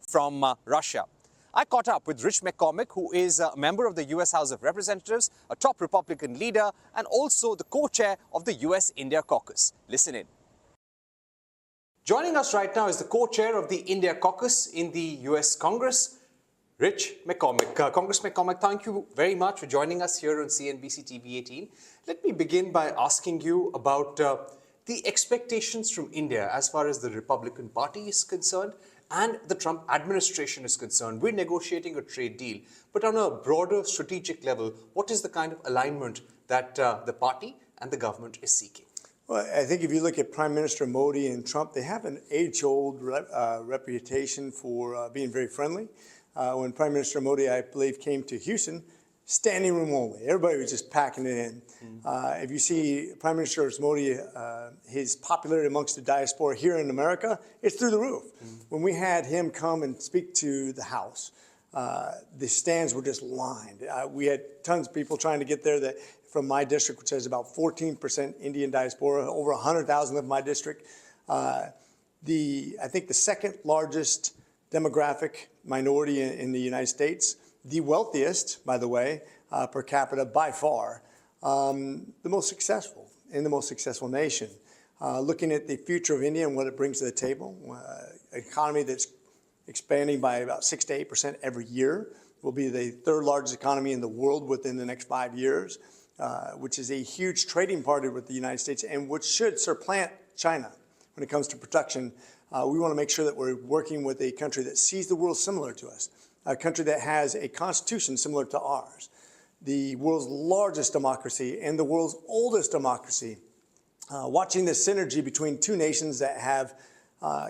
from Russia. I caught up with Rich McCormick, who is a member of the U.S. House of Representatives, a top Republican leader, and also the co-chair of the U.S.-India caucus. Listen in. Joining us right now is the co-chair of the India caucus in the U.S. Congress, Rich McCormick. Congressman McCormick, thank you very much for joining us here on CNBC-TV18. Let me begin by asking you about the expectations from India as far as the Republican Party is concerned and the Trump administration is concerned. We're negotiating a trade deal, but on a broader strategic level, what is the kind of alignment that the party and the government is seeking? Well, I think if you look at Prime Minister Modi and Trump, they have an age-old reputation for being very friendly. When Prime Minister Modi, I believe, came to Houston, standing room only. Everybody was just packing it in. If you see Prime Minister Modi, his popularity amongst the diaspora here in America, it's through the roof. When we had him come and speak to the House, the stands were just lined. We had tons of people trying to get there that from my district, which has about 14% Indian diaspora, over 100,000 live in my district. I think the second largest demographic minority in the United States, the wealthiest, by the way, per capita by far, the most successful in the most successful nation. Looking at the future of India and what it brings to the table, an economy that's expanding by about 6 to 8% every year, will be the third largest economy in the world within the next 5 years, which is a huge trading partner with the United States and which should supplant China when it comes to production. We want to make sure that we're working with a country that sees the world similar to us, a country that has a constitution similar to ours, the world's largest democracy and the world's oldest democracy. Watching the synergy between two nations that have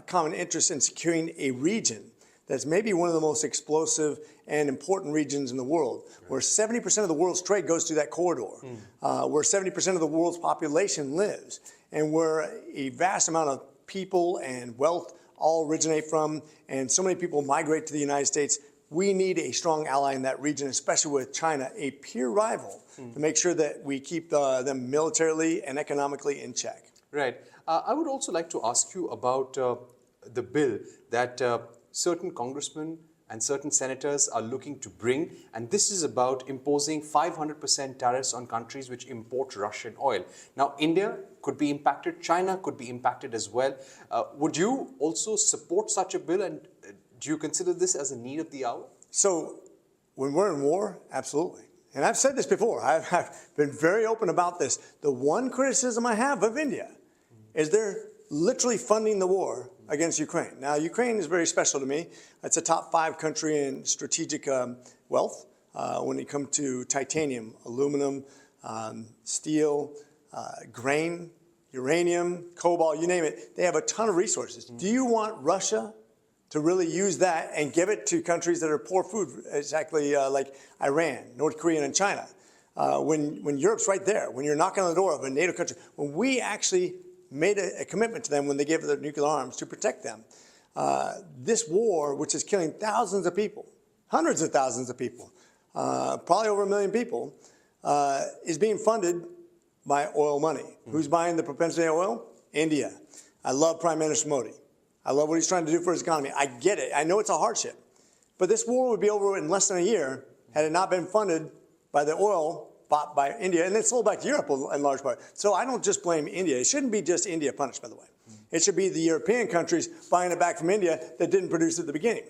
common interests in securing a region that's maybe one of the most explosive and important regions in the world, where 70% of the world's trade goes through that corridor, where 70% of the world's population lives, and where a vast amount of people and wealth all originate from, and so many people migrate to the United States. We need a strong ally in that region, especially with China, a peer rival, to make sure that we keep them militarily and economically in check. Right. I would also like to ask you about the bill that certain congressmen and certain senators are looking to bring, and this is about imposing 500% tariffs on countries which import Russian oil. Now, India could be impacted, China could be impacted as well. Would you also support such a bill, and do you consider this as a need of the hour? So, when we're in war, absolutely. And I've said this before, I've been very open about this. The one criticism I have of India is they're literally funding the war against Ukraine. Now, Ukraine is very special to me. It's a top 5 country in strategic wealth when it comes to titanium, aluminum, steel, grain, uranium, cobalt, you name it. They have a ton of resources. Do you want Russia to really use that and give it to countries that are poor food, exactly like Iran, North Korea, and China? When Europe's right there, when you're knocking on the door of a NATO country, when we actually made a commitment to them when they gave their nuclear arms to protect them. This war, which is killing thousands of people, hundreds of thousands of people, probably over 1 million people, is being funded by oil money. Who's buying the propensity oil? India. I love Prime Minister Modi. I love what he's trying to do for his economy. I get it. I know it's a hardship. But this war would be over in less than a year had it not been funded by the oil bought by India, and it's sold back to Europe in large part. So I don't just blame India. It shouldn't be just India punished, by the way. It should be the European countries buying it back from India that didn't produce it at the beginning.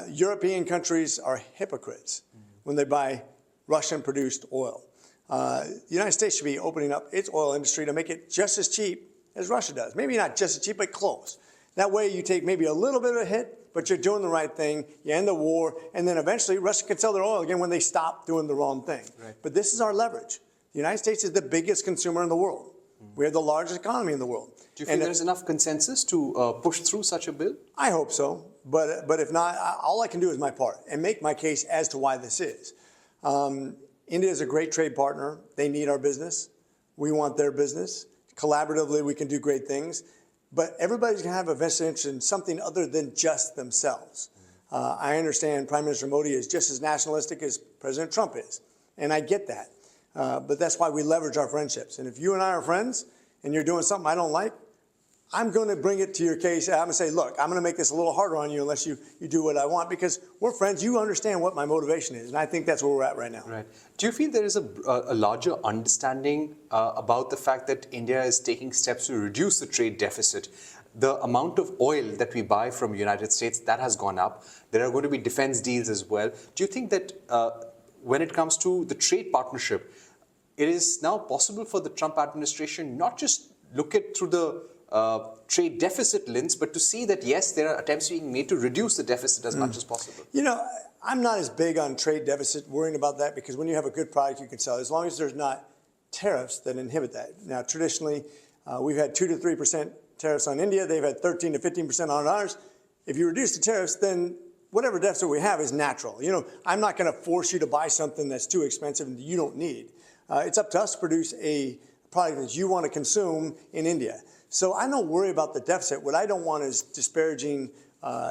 European countries are hypocrites when they buy Russian-produced oil. The United States should be opening up its oil industry to make it just as cheap as Russia does. Maybe not just as cheap, but close. That way you take maybe a little bit of a hit, but you're doing the right thing, you end the war, and then eventually Russia can sell their oil again when they stop doing the wrong thing. Right. But this is our leverage. The United States is the biggest consumer in the world. We have the largest economy in the world. Do you feel there's enough consensus to push through such a bill? I hope so, but if not, all I can do is my part and make my case as to why this is. India is a great trade partner. They need our business. We want their business. Collaboratively, we can do great things. But everybody's going to have a vested interest in something other than just themselves. I understand Prime Minister Modi is just as nationalistic as President Trump is, and I get that. But that's why we leverage our friendships. And if you and I are friends and you're doing something I don't like, I'm going to bring it to your case. I'm going to say, look, I'm going to make this a little harder on you unless you do what I want, because we're friends. You understand what my motivation is, and I think that's where we're at right now. Right. Do you feel there is a larger understanding about the fact that India is taking steps to reduce the trade deficit? The amount of oil that we buy from the United States, that has gone up. There are going to be defense deals as well. Do you think that when it comes to the trade partnership, it is now possible for the Trump administration not just look at through the trade deficit lens, but to see that, yes, there are attempts being made to reduce the deficit as much as possible? You know, I'm not as big on trade deficit, worrying about that, because when you have a good product, you can sell, as long as there's not tariffs that inhibit that. Now, traditionally, we've had 2 to 3% tariffs on India. They've had 13 to 15% on ours. If you reduce the tariffs, then whatever deficit we have is natural. You know, I'm not going to force you to buy something that's too expensive and you don't need. It's up to us to produce a product that you want to consume in India. So I don't worry about the deficit. What I don't want is disparaging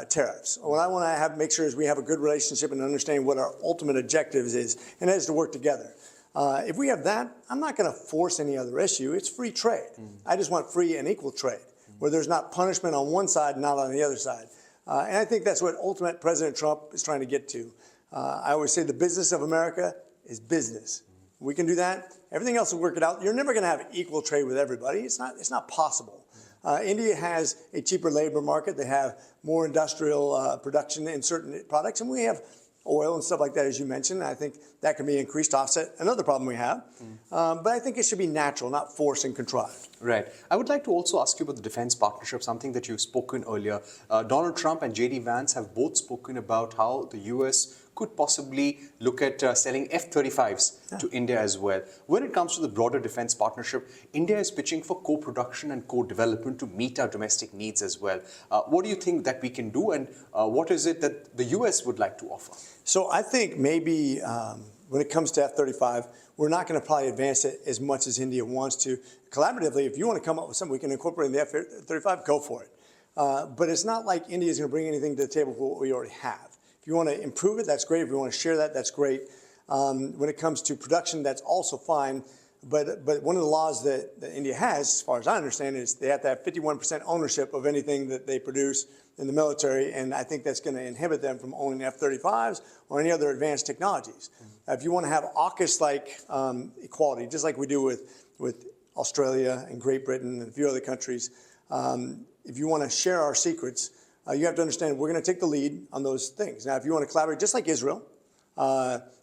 tariffs. What I want to make sure is we have a good relationship and understand what our ultimate objectives is, and that is to work together. If we have that, I'm not going to force any other issue. It's free trade. I just want free and equal trade, where there's not punishment on one side and not on the other side. And I think that's what ultimate President Trump is trying to get to. I always say the business of America is business. We can do that. Everything else will work it out. You're never going to have equal trade with everybody. It's not possible. India has a cheaper labor market. They have more industrial production in certain products, and we have oil and stuff like that, as you mentioned. I think that can be increased to offset another problem we have. But I think it should be natural, not forced and contrived. Right. I would like to also ask you about the defense partnership, something that you've spoken earlier. Donald Trump and J.D. Vance have both spoken about how the U.S. could possibly look at selling F-35s to India as well. When it comes to the broader defense partnership, India is pitching for co-production and co-development to meet our domestic needs as well. What do you think that we can do, and what is it that the U.S. would like to offer? So I think maybe when it comes to F-35, we're not going to probably advance it as much as India wants to. Collaboratively, if you want to come up with something we can incorporate in the F-35, go for it. But it's not like India is going to bring anything to the table for what we already have. If you want to improve it, that's great. If you want to share that, that's great. When it comes to production, that's also fine. But one of the laws that India has, as far as I understand, is they have to have 51% ownership of anything that they produce in the military, and I think that's going to inhibit them from owning F-35s or any other advanced technologies. If you want to have AUKUS-like equality, just like we do with Australia and Great Britain and a few other countries, if you want to share our secrets, you have to understand we're going to take the lead on those things. Now, if you want to collaborate, just like Israel,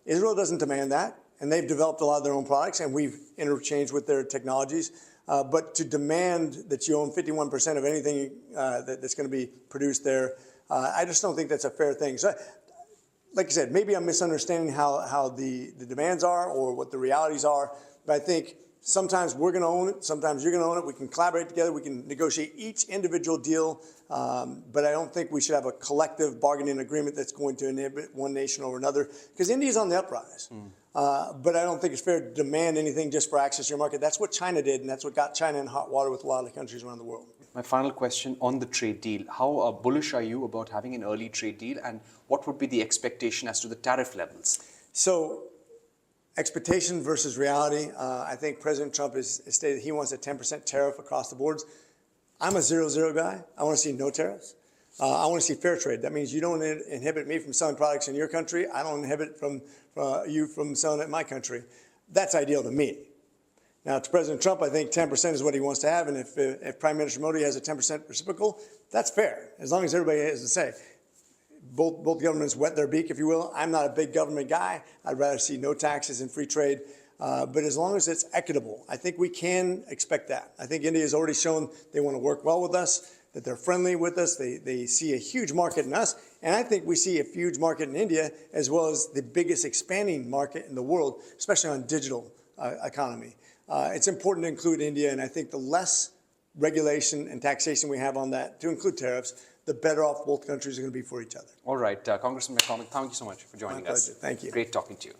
Israel doesn't demand that, and they've developed a lot of their own products, and we've interchanged with their technologies. But to demand that you own 51% of anything that's going to be produced there, I just don't think that's a fair thing. So, like I said, maybe I'm misunderstanding how the demands are or what the realities are, but I think sometimes we're going to own it, sometimes you're going to own it. We can collaborate together. We can negotiate each individual deal, but I don't think we should have a collective bargaining agreement that's going to inhibit one nation over another, because India's on the uprise. But I don't think it's fair to demand anything just for access to your market. That's what China did, and that's what got China in hot water with a lot of the countries around the world. My final question on the trade deal. How bullish are you about having an early trade deal, and what would be the expectation as to the tariff levels? So, expectation versus reality. I think President Trump has stated he wants a 10% tariff across the boards. I'm a 0-0 guy. I want to see no tariffs. I want to see fair trade. That means you don't inhibit me from selling products in your country. I don't inhibit you from selling it in my country. That's ideal to me. Now, to President Trump, I think 10% is what he wants to have. And if Prime Minister Modi has a 10% reciprocal, that's fair, as long as everybody has to say. Both governments wet their beak, if you will. I'm not a big government guy. I'd rather see no taxes and free trade. But as long as it's equitable, I think we can expect that. I think India has already shown they want to work well with us, that they're friendly with us. They see a huge market in us. And I think we see a huge market in India, as well as the biggest expanding market in the world, especially on digital economy. It's important to include India, and I think the less regulation and taxation we have on that, to include tariffs, the better off both countries are going to be for each other. All right, Congressman McCormick, thank you so much for joining us. Thank you. Great talking to you.